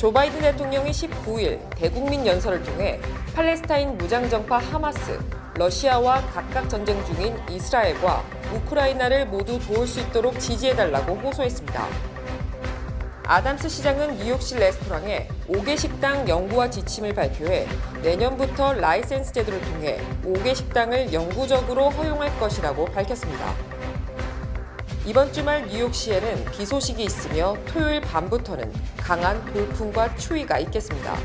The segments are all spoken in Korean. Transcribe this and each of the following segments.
조 바이든 대통령이 19일 대국민 연설을 통해 팔레스타인 무장정파 하마스, 러시아와 각각 전쟁 중인 이스라엘과 우크라이나를 모두 도울 수 있도록 지지해달라고 호소했습니다. 아담스 시장은 뉴욕시 레스토랑에 5개 식당 영구화 지침을 발표해 내년부터 라이센스 제도를 통해 5개 식당을 영구적으로 허용할 것이라고 밝혔습니다. 이번 주말 뉴욕시에는 비 소식이 있으며 토요일 밤부터는 강한 돌풍과 추위가 있겠습니다.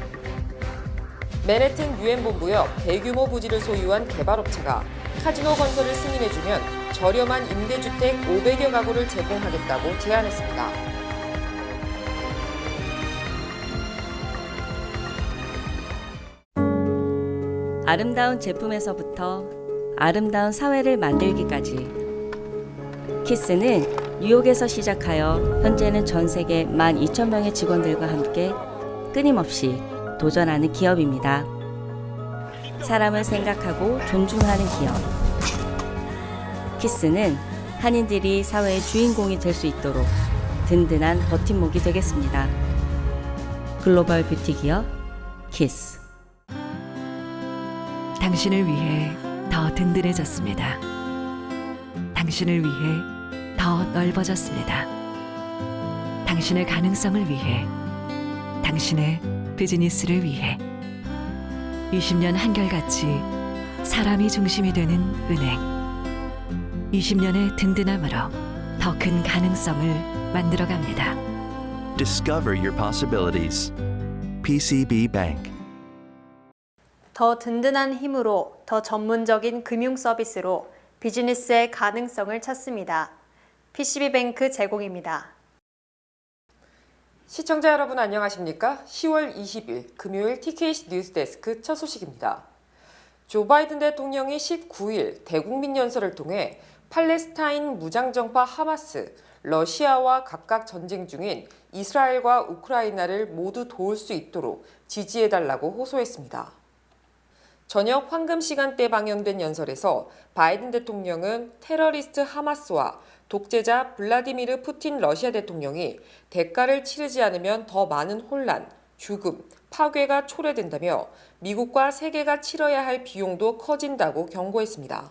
맨해튼 유엔 본부 옆 대규모 부지를 소유한 개발업체가 카지노 건설을 승인해주면 저렴한 임대주택 500여 가구를 제공하겠다고 제안했습니다. 아름다운 제품에서부터 아름다운 사회를 만들기까지 키스는 뉴욕에서 시작하여 현재는 전 세계 12,000명의 직원들과 함께 끊임없이 도전하는 기업입니다. 사람을 생각하고 존중하는 기업. 키스는 한인들이 사회의 주인공이 될 수 있도록 든든한 버팀목이 되겠습니다. 글로벌 뷰티 기업 키스. 당신을 위해 더 든든해졌습니다. 당신을 위해 더 넓어졌습니다. 당신의 가능성을 위해, 당신의 비즈니스를 위해 20년 한결같이 사람이 중심이 되는 은행. 20년의 든든함으로 더 큰 가능성을 만들어갑니다. Discover your possibilities. PCB Bank. 더 든든한 힘으로 더 전문적인 금융 서비스로 비즈니스의 가능성을 찾습니다. PCB뱅크 제공입니다. 시청자 여러분 안녕하십니까? 10월 20일 금요일 TKC 뉴스데스크 첫 소식입니다. 조 바이든 대통령이 19일 대국민 연설을 통해 팔레스타인 무장정파 하마스, 러시아와 각각 전쟁 중인 이스라엘과 우크라이나를 모두 도울 수 있도록 지지해달라고 호소했습니다. 저녁 황금 시간대 방영된 연설에서 바이든 대통령은 테러리스트 하마스와 독재자 블라디미르 푸틴 러시아 대통령이 대가를 치르지 않으면 더 많은 혼란, 죽음, 파괴가 초래된다며 미국과 세계가 치러야 할 비용도 커진다고 경고했습니다.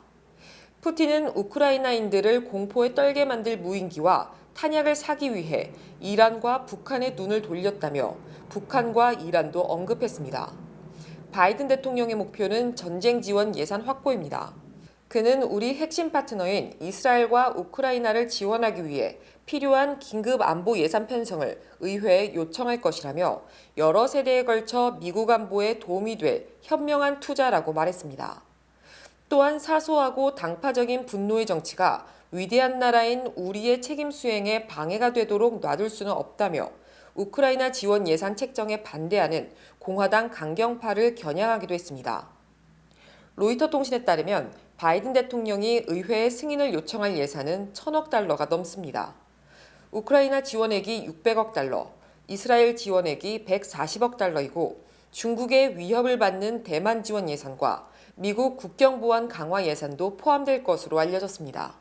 푸틴은 우크라이나인들을 공포에 떨게 만들 무인기와 탄약을 사기 위해 이란과 북한의 눈을 돌렸다며 북한과 이란도 언급했습니다. 바이든 대통령의 목표는 전쟁 지원 예산 확보입니다. 그는 우리 핵심 파트너인 이스라엘과 우크라이나를 지원하기 위해 필요한 긴급 안보 예산 편성을 의회에 요청할 것이라며 여러 세대에 걸쳐 미국 안보에 도움이 될 현명한 투자라고 말했습니다. 또한 사소하고 당파적인 분노의 정치가 위대한 나라인 우리의 책임 수행에 방해가 되도록 놔둘 수는 없다며 우크라이나 지원 예산 책정에 반대하는 공화당 강경파를 겨냥하기도 했습니다. 로이터 통신에 따르면 바이든 대통령이 의회에 승인을 요청할 예산은 1,000억 달러가 넘습니다. 우크라이나 지원액이 600억 달러, 이스라엘 지원액이 140억 달러이고 중국의 위협을 받는 대만 지원 예산과 미국 국경보안 강화 예산도 포함될 것으로 알려졌습니다.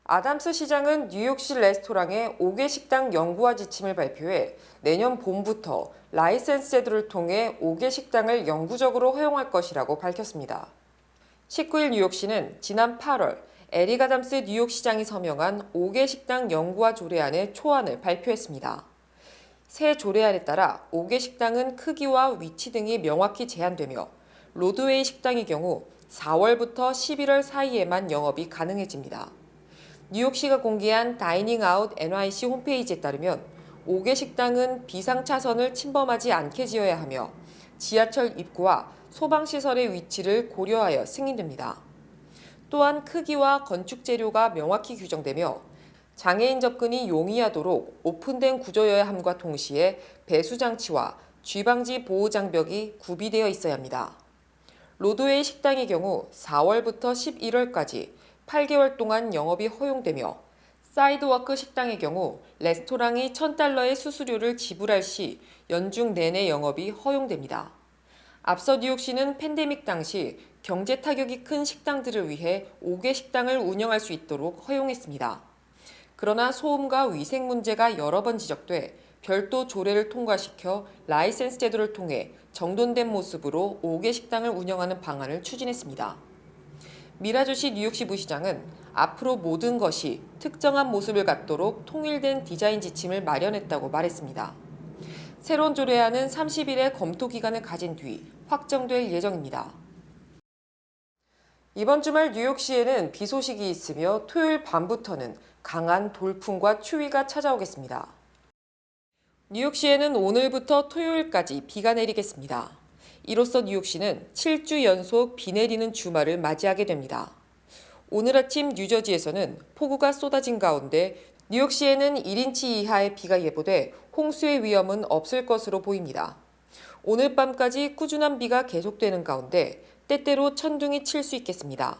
아담스 시장은 뉴욕시 레스토랑에 5개 식당 영구화 지침을 발표해 내년 봄부터 라이센스 제도를 통해 5개 식당을 영구적으로 허용할 것이라고 밝혔습니다. 19일 뉴욕시는 지난 8월 에릭 아담스 뉴욕시장이 서명한 5개 식당 영구화 조례안의 초안을 발표했습니다. 새 조례안에 따라 5개 식당은 크기와 위치 등이 명확히 제한되며 로드웨이 식당의 경우 4월부터 11월 사이에만 영업이 가능해집니다. 뉴욕시가 공개한 다이닝 아웃 NYC 홈페이지에 따르면 5개 식당은 비상차선을 침범하지 않게 지어야 하며 지하철 입구와 소방시설의 위치를 고려하여 승인됩니다. 또한 크기와 건축 재료가 명확히 규정되며 장애인 접근이 용이하도록 오픈된 구조여야 함과 동시에 배수장치와 쥐방지 보호장벽이 구비되어 있어야 합니다. 로드웨이 식당의 경우 4월부터 11월까지 8개월 동안 영업이 허용되며 사이드워크 식당의 경우 레스토랑이 $1,000의 수수료를 지불할 시 연중 내내 영업이 허용됩니다. 앞서 뉴욕시는 팬데믹 당시 경제 타격이 큰 식당들을 위해 5개 식당을 운영할 수 있도록 허용했습니다. 그러나 소음과 위생 문제가 여러 번 지적돼 별도 조례를 통과시켜 라이센스 제도를 통해 정돈된 모습으로 5개 식당을 운영하는 방안을 추진했습니다. 미라주시 뉴욕시 부시장은 앞으로 모든 것이 특정한 모습을 갖도록 통일된 디자인 지침을 마련했다고 말했습니다. 새로운 조례안은 30일의 검토 기간을 가진 뒤 확정될 예정입니다. 이번 주말 뉴욕시에는 비 소식이 있으며 토요일 밤부터는 강한 돌풍과 추위가 찾아오겠습니다. 뉴욕시에는 오늘부터 토요일까지 비가 내리겠습니다. 이로써 뉴욕시는 7주 연속 비 내리는 주말을 맞이하게 됩니다. 오늘 아침 뉴저지에서는 폭우가 쏟아진 가운데 뉴욕시에는 1인치 이하의 비가 예보돼 홍수의 위험은 없을 것으로 보입니다. 오늘 밤까지 꾸준한 비가 계속되는 가운데 때때로 천둥이 칠 수 있겠습니다.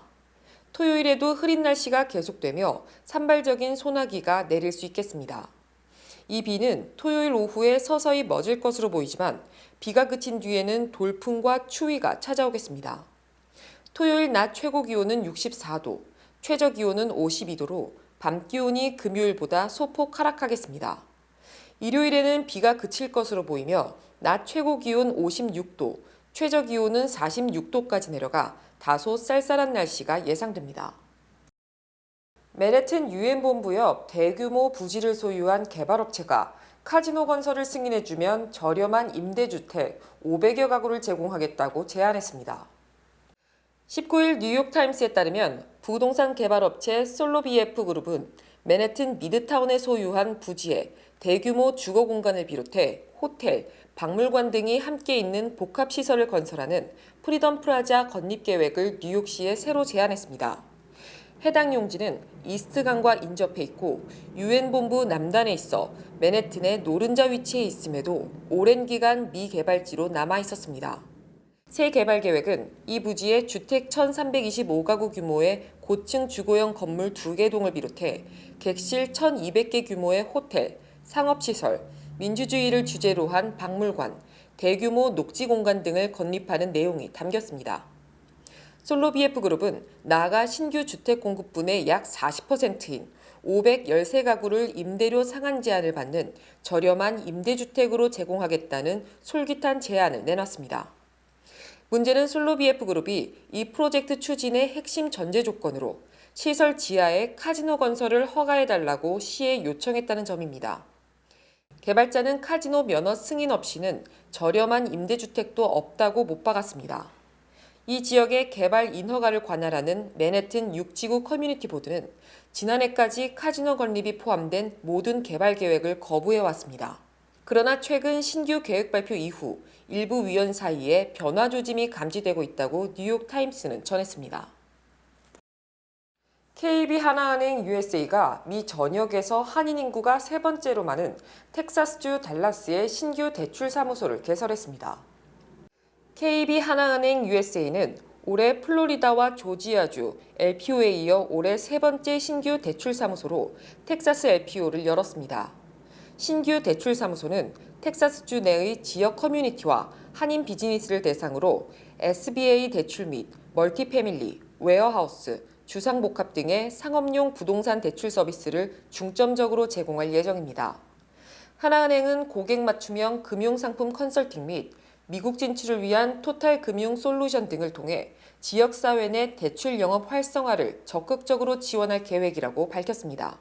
토요일에도 흐린 날씨가 계속되며 산발적인 소나기가 내릴 수 있겠습니다. 이 비는 토요일 오후에 서서히 멎을 것으로 보이지만 비가 그친 뒤에는 돌풍과 추위가 찾아오겠습니다. 토요일 낮 최고 기온은 64도, 최저 기온은 52도로 밤 기온이 금요일보다 소폭 하락하겠습니다. 일요일에는 비가 그칠 것으로 보이며 낮 최고 기온 56도, 최저 기온은 46도까지 내려가 다소 쌀쌀한 날씨가 예상됩니다. 맨해튼 유엔본부 옆 대규모 부지를 소유한 개발업체가 카지노 건설을 승인해주면 저렴한 임대주택 500여 가구를 제공하겠다고 제안했습니다. 19일 뉴욕타임스에 따르면 부동산 개발업체 솔로비에프그룹은 맨해튼 미드타운에 소유한 부지에 대규모 주거 공간을 비롯해 호텔, 박물관 등이 함께 있는 복합시설을 건설하는 프리덤 프라자 건립 계획을 뉴욕시에 새로 제안했습니다. 해당 용지는 이스트강과 인접해 있고 유엔본부 남단에 있어 맨해튼의 노른자 위치에 있음에도 오랜 기간 미개발지로 남아 있었습니다. 새 개발 계획은 이 부지에 주택 1,325가구 규모의 고층 주거용 건물 2개 동을 비롯해 객실 1,200개 규모의 호텔, 상업시설, 민주주의를 주제로 한 박물관, 대규모 녹지 공간 등을 건립하는 내용이 담겼습니다. 솔로비에프그룹은 나아가 신규 주택 공급분의 약 40%인 513가구를 임대료 상한 제한을 받는 저렴한 임대주택으로 제공하겠다는 솔깃한 제안을 내놨습니다. 문제는 솔로비에프그룹이 이 프로젝트 추진의 핵심 전제 조건으로 시설 지하에 카지노 건설을 허가해달라고 시에 요청했다는 점입니다. 개발자는 카지노 면허 승인 없이는 저렴한 임대주택도 없다고 못 박았습니다. 이 지역의 개발 인허가를 관할하는 맨해튼 6지구 커뮤니티 보드는 지난해까지 카지노 건립이 포함된 모든 개발 계획을 거부해왔습니다. 그러나 최근 신규 계획 발표 이후 일부 위원 사이에 변화 조짐이 감지되고 있다고 뉴욕타임스는 전했습니다. KB하나은행 USA가 미 전역에서 한인 인구가 세 번째로 많은 텍사스주 달라스의 신규 대출 사무소를 개설했습니다. KB하나은행 USA는 올해 플로리다와 조지아주 LPO에 이어 올해 세 번째 신규 대출 사무소로 텍사스 LPO를 열었습니다. 신규 대출 사무소는 텍사스주 내의 지역 커뮤니티와 한인 비즈니스를 대상으로 SBA 대출 및 멀티패밀리, 웨어하우스, 주상복합 등의 상업용 부동산 대출 서비스를 중점적으로 제공할 예정입니다. 하나은행은 고객 맞춤형 금융상품 컨설팅 및 미국 진출을 위한 토탈 금융 솔루션 등을 통해 지역사회 내 대출 영업 활성화를 적극적으로 지원할 계획이라고 밝혔습니다.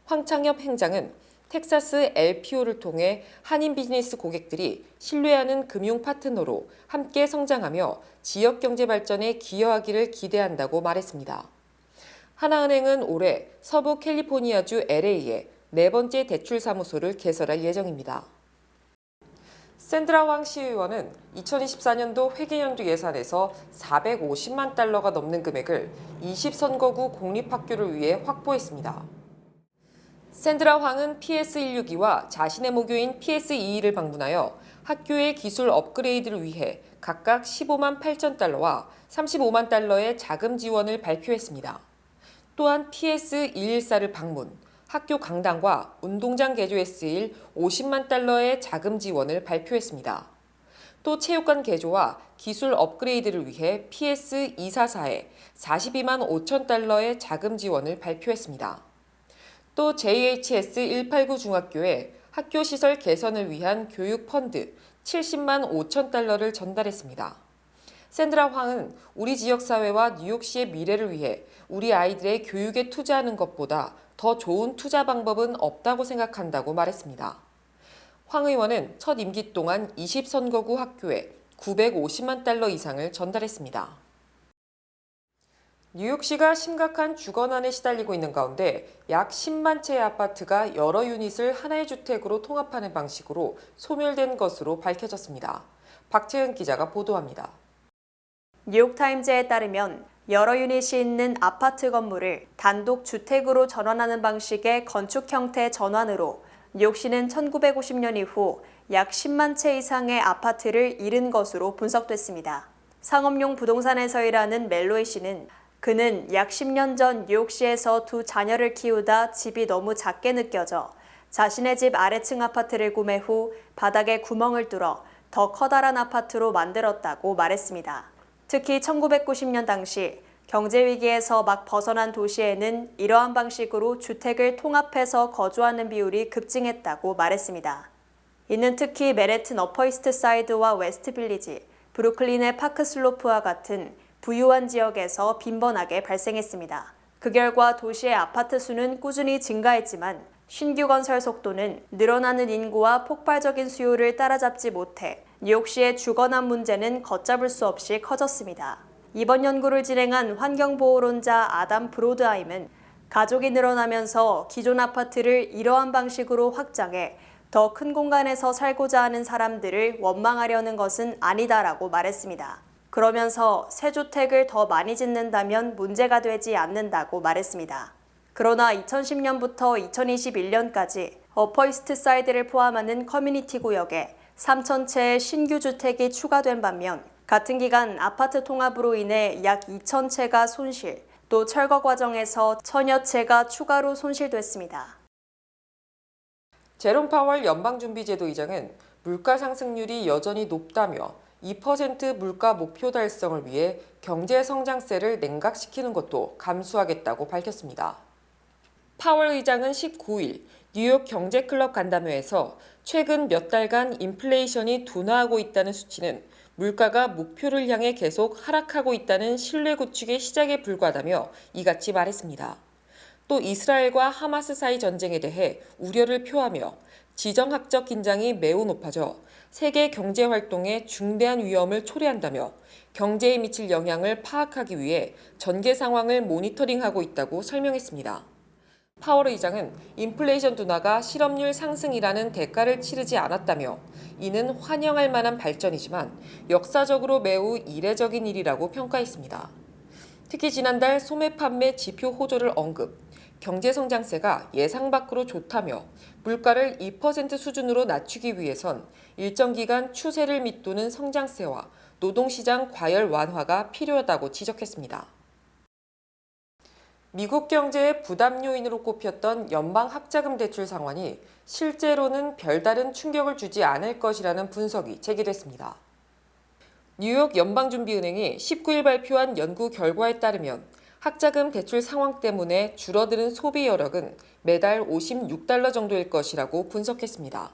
황창엽 행장은 텍사스 LPO를 통해 한인 비즈니스 고객들이 신뢰하는 금융 파트너로 함께 성장하며 지역 경제 발전에 기여하기를 기대한다고 말했습니다. 하나은행은 올해 서부 캘리포니아주 LA에 네 번째 대출 사무소를 개설할 예정입니다. 샌드라 왕 시의원은 2024년도 회계연도 예산에서 450만 달러가 넘는 금액을 20선거구 공립학교를 위해 확보했습니다. 샌드라 황은 PS162와 자신의 모교인 PS22를 방문하여 학교의 기술 업그레이드를 위해 각각 15만 8천 달러와 35만 달러의 자금 지원을 발표했습니다. 또한 PS214를 방문, 학교 강당과 운동장 개조에 쓰일 50만 달러의 자금 지원을 발표했습니다. 또 체육관 개조와 기술 업그레이드를 위해 PS244에 42만 5천 달러의 자금 지원을 발표했습니다. 또 JHS 189 중학교에 학교 시설 개선을 위한 교육 펀드 70만 5천 달러를 전달했습니다. 샌드라 황은 우리 지역 사회와 뉴욕시의 미래를 위해 우리 아이들의 교육에 투자하는 것보다 더 좋은 투자 방법은 없다고 생각한다고 말했습니다. 황 의원은 첫 임기 동안 20선거구 학교에 950만 달러 이상을 전달했습니다. 뉴욕시가 심각한 주거난에 시달리고 있는 가운데 약 10만 채의 아파트가 여러 유닛을 하나의 주택으로 통합하는 방식으로 소멸된 것으로 밝혀졌습니다. 박채은 기자가 보도합니다. 뉴욕타임즈에 따르면 여러 유닛이 있는 아파트 건물을 단독 주택으로 전환하는 방식의 건축 형태 전환으로 뉴욕시는 1950년 이후 약 10만 채 이상의 아파트를 잃은 것으로 분석됐습니다. 상업용 부동산에서 일하는 멜로이 씨는 그는 약 10년 전 뉴욕시에서 두 자녀를 키우다 집이 너무 작게 느껴져 자신의 집 아래층 아파트를 구매 후 바닥에 구멍을 뚫어 더 커다란 아파트로 만들었다고 말했습니다. 특히 1990년 당시 경제위기에서 막 벗어난 도시에는 이러한 방식으로 주택을 통합해서 거주하는 비율이 급증했다고 말했습니다. 이는 특히 맨해튼 어퍼이스트 사이드와 웨스트 빌리지, 브루클린의 파크 슬로프와 같은 부유한 지역에서 빈번하게 발생했습니다. 그 결과 도시의 아파트 수는 꾸준히 증가했지만 신규 건설 속도는 늘어나는 인구와 폭발적인 수요를 따라잡지 못해 뉴욕시의 주거난 문제는 걷잡을 수 없이 커졌습니다. 이번 연구를 진행한 환경보호론자 아담 브로드하임은 가족이 늘어나면서 기존 아파트를 이러한 방식으로 확장해 더 큰 공간에서 살고자 하는 사람들을 원망하려는 것은 아니다라고 말했습니다. 그러면서 새 주택을 더 많이 짓는다면 문제가 되지 않는다고 말했습니다. 그러나 2010년부터 2021년까지 어퍼이스트 사이드를 포함하는 커뮤니티 구역에 3,000채의 신규 주택이 추가된 반면 같은 기간 아파트 통합으로 인해 약 2,000채가 손실, 또 철거 과정에서 1,000여 채가 추가로 손실됐습니다. 제롬 파월 연방준비제도 의장은 물가 상승률이 여전히 높다며 2% 물가 목표 달성을 위해 경제 성장세를 냉각시키는 것도 감수하겠다고 밝혔습니다. 파월 의장은 19일 뉴욕 경제클럽 간담회에서 최근 몇 달간 인플레이션이 둔화하고 있다는 수치는 물가가 목표를 향해 계속 하락하고 있다는 신뢰 구축의 시작에 불과하다며 이같이 말했습니다. 또 이스라엘과 하마스 사이 전쟁에 대해 우려를 표하며 지정학적 긴장이 매우 높아져 세계 경제 활동에 중대한 위험을 초래한다며 경제에 미칠 영향을 파악하기 위해 전개 상황을 모니터링하고 있다고 설명했습니다. 파월 의장은 인플레이션 둔화가 실업률 상승이라는 대가를 치르지 않았다며 이는 환영할 만한 발전이지만 역사적으로 매우 이례적인 일이라고 평가했습니다. 특히 지난달 소매 판매 지표 호조를 언급, 경제 성장세가 예상 밖으로 좋다며 물가를 2% 수준으로 낮추기 위해선 일정 기간 추세를 밑도는 성장세와 노동시장 과열 완화가 필요하다고 지적했습니다. 미국 경제의 부담 요인으로 꼽혔던 연방 학자금 대출 상환이 실제로는 별다른 충격을 주지 않을 것이라는 분석이 제기됐습니다. 뉴욕 연방준비은행이 19일 발표한 연구 결과에 따르면 학자금 대출 상황 때문에 줄어드는 소비 여력은 매달 56달러 정도일 것이라고 분석했습니다.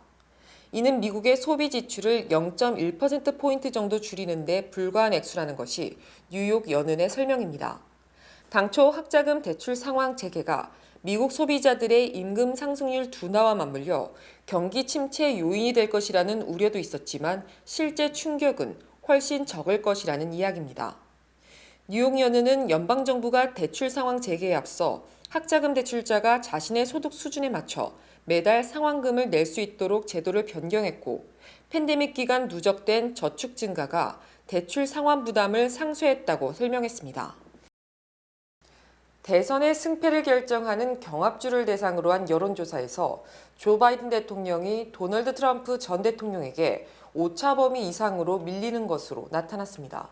이는 미국의 소비 지출을 0.1%포인트 정도 줄이는 데 불과한 액수라는 것이 뉴욕 연은의 설명입니다. 당초 학자금 대출 상황 재개가 미국 소비자들의 임금 상승률 둔화와 맞물려 경기 침체 요인이 될 것이라는 우려도 있었지만 실제 충격은 훨씬 적을 것이라는 이야기입니다. 뉴욕 연은은 연방정부가 대출 상황 재개에 앞서 학자금 대출자가 자신의 소득 수준에 맞춰 매달 상환금을 낼 수 있도록 제도를 변경했고 팬데믹 기간 누적된 저축 증가가 대출 상환 부담을 상쇄했다고 설명했습니다. 대선의 승패를 결정하는 경합주를 대상으로 한 여론조사에서 조 바이든 대통령이 도널드 트럼프 전 대통령에게 오차 범위 이상으로 밀리는 것으로 나타났습니다.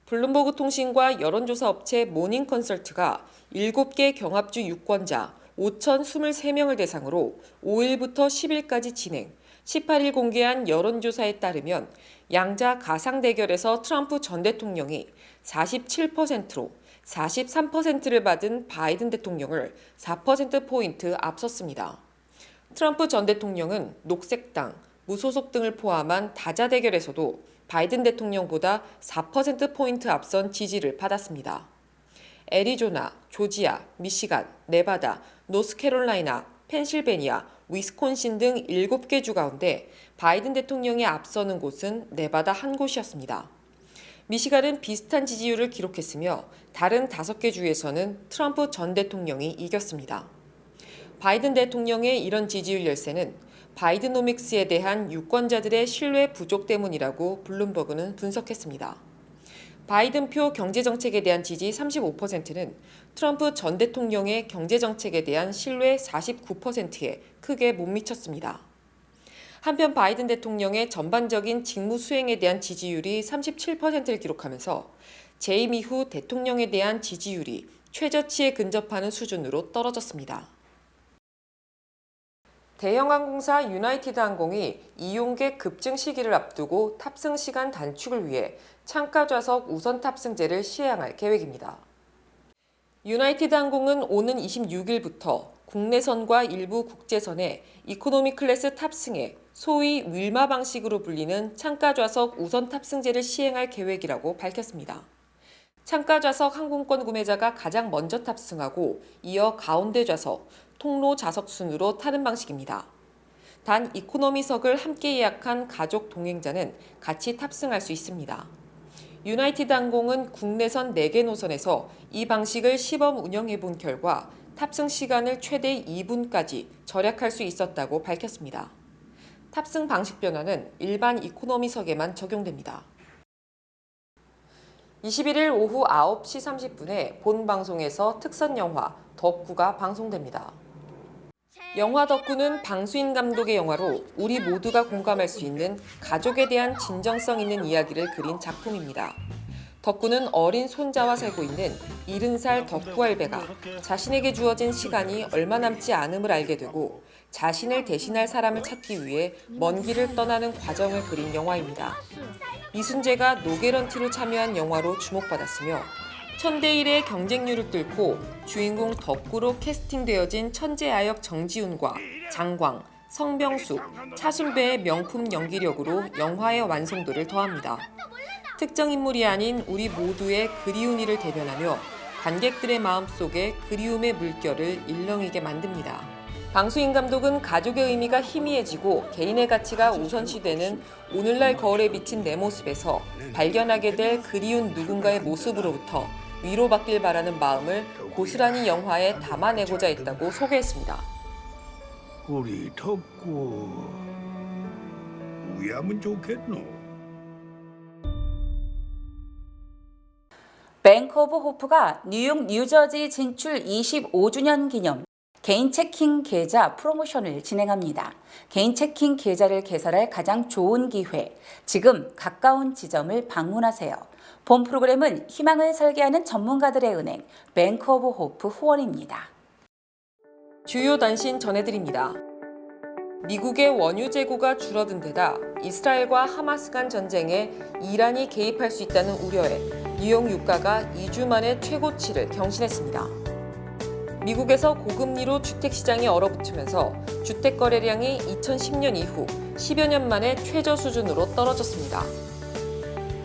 블룸버그 통신과 여론조사 업체 모닝 컨설트가 7개 경합주 유권자 5,023명을 대상으로 5일부터 10일까지 진행, 18일 공개한 여론조사에 따르면 양자 가상 대결에서 트럼프 전 대통령이 47%로 43%를 받은 바이든 대통령을 4%포인트 앞섰습니다. 트럼프 전 대통령은 녹색당, 무소속 등을 포함한 다자대결에서도 바이든 대통령보다 4%포인트 앞선 지지를 받았습니다. 애리조나, 조지아, 미시간, 네바다, 노스캐롤라이나, 펜실베니아, 위스콘신 등 7개 주 가운데 바이든 대통령이 앞서는 곳은 네바다 한 곳이었습니다. 미시간은 비슷한 지지율을 기록했으며 다른 5개 주에서는 트럼프 전 대통령이 이겼습니다. 바이든 대통령의 이런 지지율 열세는 바이드노믹스에 대한 유권자들의 신뢰 부족 때문이라고 블룸버그는 분석했습니다. 바이든표 경제정책에 대한 지지 35%는 트럼프 전 대통령의 경제정책에 대한 신뢰 49%에 크게 못 미쳤습니다. 한편 바이든 대통령의 전반적인 직무 수행에 대한 지지율이 37%를 기록하면서 재임 이후 대통령에 대한 지지율이 최저치에 근접하는 수준으로 떨어졌습니다. 대형항공사 유나이티드 항공이 이용객 급증 시기를 앞두고 탑승 시간 단축을 위해 창가 좌석 우선 탑승제를 시행할 계획입니다. 유나이티드 항공은 오는 26일부터 국내선과 일부 국제선에 이코노미 클래스 탑승에 소위 윌마 방식으로 불리는 창가 좌석 우선 탑승제를 시행할 계획이라고 밝혔습니다. 창가 좌석 항공권 구매자가 가장 먼저 탑승하고 이어 가운데 좌석, 통로 좌석 순으로 타는 방식입니다. 단 이코노미석을 함께 예약한 가족 동행자는 같이 탑승할 수 있습니다. 유나이티드 항공은 국내선 4개 노선에서 이 방식을 시범 운영해 본 결과 탑승 시간을 최대 2분까지 절약할 수 있었다고 밝혔습니다. 탑승 방식 변화는 일반 이코노미석에만 적용됩니다. 21일 오후 9시 30분에 본 방송에서 특선 영화 덕구가 방송됩니다. 영화 덕구는 방수인 감독의 영화로 우리 모두가 공감할 수 있는 가족에 대한 진정성 있는 이야기를 그린 작품입니다. 덕구는 어린 손자와 살고 있는 70살 덕구 할배가 자신에게 주어진 시간이 얼마 남지 않음을 알게 되고 자신을 대신할 사람을 찾기 위해 먼 길을 떠나는 과정을 그린 영화입니다. 이순재가 노게런티로 참여한 영화로 주목받았으며 천대일의 경쟁률을 뚫고 주인공 덕구로 캐스팅되어진 천재아역 정지훈과 장광, 성병숙, 차순배의 명품 연기력으로 영화의 완성도를 더합니다. 특정 인물이 아닌 우리 모두의 그리운 이를 대변하며 관객들의 마음속에 그리움의 물결을 일렁이게 만듭니다. 방수인 감독은 가족의 의미가 희미해지고 개인의 가치가 우선시되는 오늘날 거울에 비친 내 모습에서 발견하게 될 그리운 누군가의 모습으로부터 위로받길 바라는 마음을 고스란히 영화에 담아내고자 했다고 소개했습니다. 우리 덕구 우야면 좋겠노. 뱅크 오브 호프가 뉴욕, 뉴저지 진출 25주년 기념 개인 체킹 계좌 프로모션을 진행합니다. 개인 체킹 계좌를 개설할 가장 좋은 기회, 지금 가까운 지점을 방문하세요. 본 프로그램은 희망을 설계하는 전문가들의 은행, 뱅크 오브 호프 후원입니다. 주요 단신 전해드립니다. 미국의 원유 재고가 줄어든 데다 이스라엘과 하마스 간 전쟁에 이란이 개입할 수 있다는 우려에 뉴욕 유가가 2주 만에 최고치를 경신했습니다. 미국에서 고금리로 주택시장이 얼어붙으면서 주택 거래량이 2010년 이후 10여 년 만에 최저 수준으로 떨어졌습니다.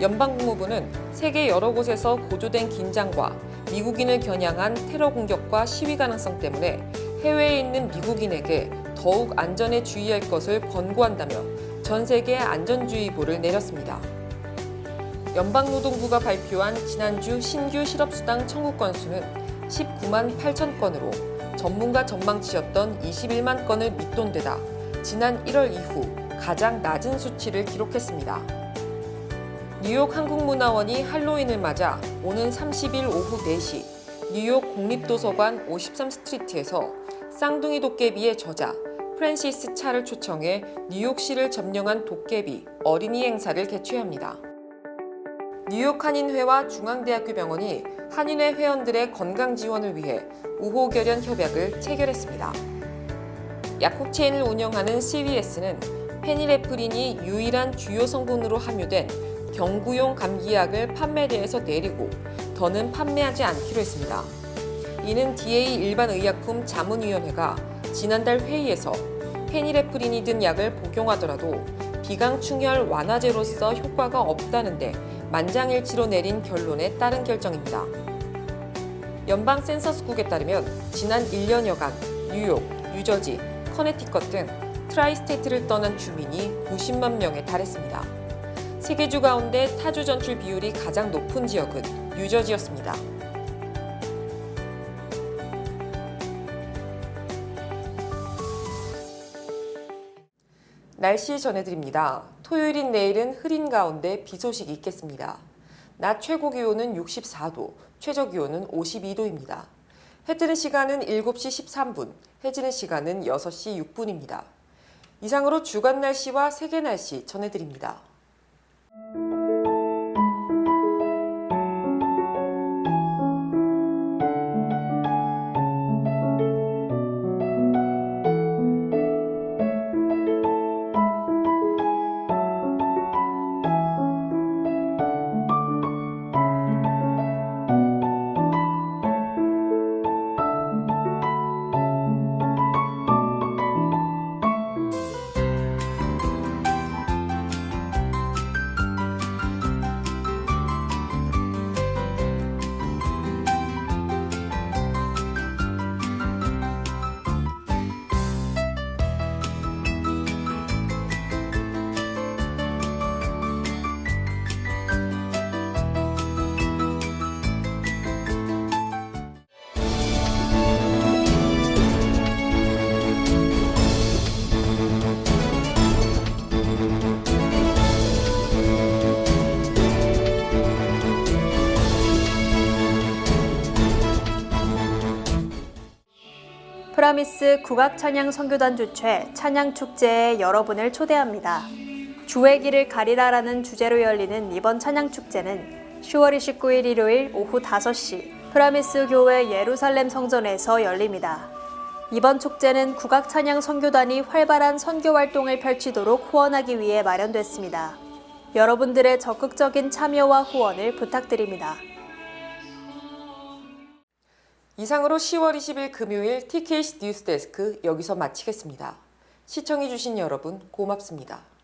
연방국무부는 세계 여러 곳에서 고조된 긴장과 미국인을 겨냥한 테러 공격과 시위 가능성 때문에 해외에 있는 미국인에게 더욱 안전에 주의할 것을 권고한다며 전 세계 안전주의보를 내렸습니다. 연방노동부가 발표한 지난주 신규 실업수당 청구 건수는 19만 8천 건으로 전문가 전망치였던 21만 건을 밑돈대다 지난 1월 이후 가장 낮은 수치를 기록했습니다. 뉴욕 한국문화원이 할로윈을 맞아 오는 30일 오후 4시 뉴욕 국립도서관 53스트리트에서 쌍둥이 도깨비의 저자 프랜시스 차를 초청해 뉴욕시를 점령한 도깨비 어린이 행사를 개최합니다. 뉴욕 한인회와 중앙대학교 병원이 한인회 회원들의 건강 지원을 위해 우호결연 협약을 체결했습니다. 약국 체인을 운영하는 CVS는 페니레프린이 유일한 주요 성분으로 함유된 경구용 감기약을 판매대에서 내리고 더는 판매하지 않기로 했습니다. 이는 DA 일반의약품 자문위원회가 지난달 회의에서 페니레프린이 든 약을 복용하더라도 비강충혈 완화제로서 효과가 없다는데 만장일치로 내린 결론에 따른 결정입니다. 연방 센서스국에 따르면 지난 1년여간 뉴욕, 뉴저지, 커네티컷 등 트라이스테이트를 떠난 주민이 90만 명에 달했습니다. 세계주 가운데 타주 전출 비율이 가장 높은 지역은 뉴저지였습니다. 날씨 전해드립니다. 토요일인 내일은 흐린 가운데 비 소식이 있겠습니다. 낮 최고 기온은 64도, 최저 기온은 52도입니다. 해 뜨는 시간은 7시 13분, 해지는 시간은 6시 6분입니다. 이상으로 주간 날씨와 세계 날씨 전해드립니다. 프라미스 국악찬양 선교단 주최 찬양축제에 여러분을 초대합니다. 주의 길을 가리라라는 주제로 열리는 이번 찬양축제는 10월 29일 일요일 오후 5시 프라미스 교회 예루살렘 성전에서 열립니다. 이번 축제는 국악찬양 선교단이 활발한 선교 활동을 펼치도록 후원하기 위해 마련됐습니다. 여러분들의 적극적인 참여와 후원을 부탁드립니다. 이상으로 10월 20일 금요일 TKC 뉴스데스크 여기서 마치겠습니다. 시청해주신 여러분 고맙습니다.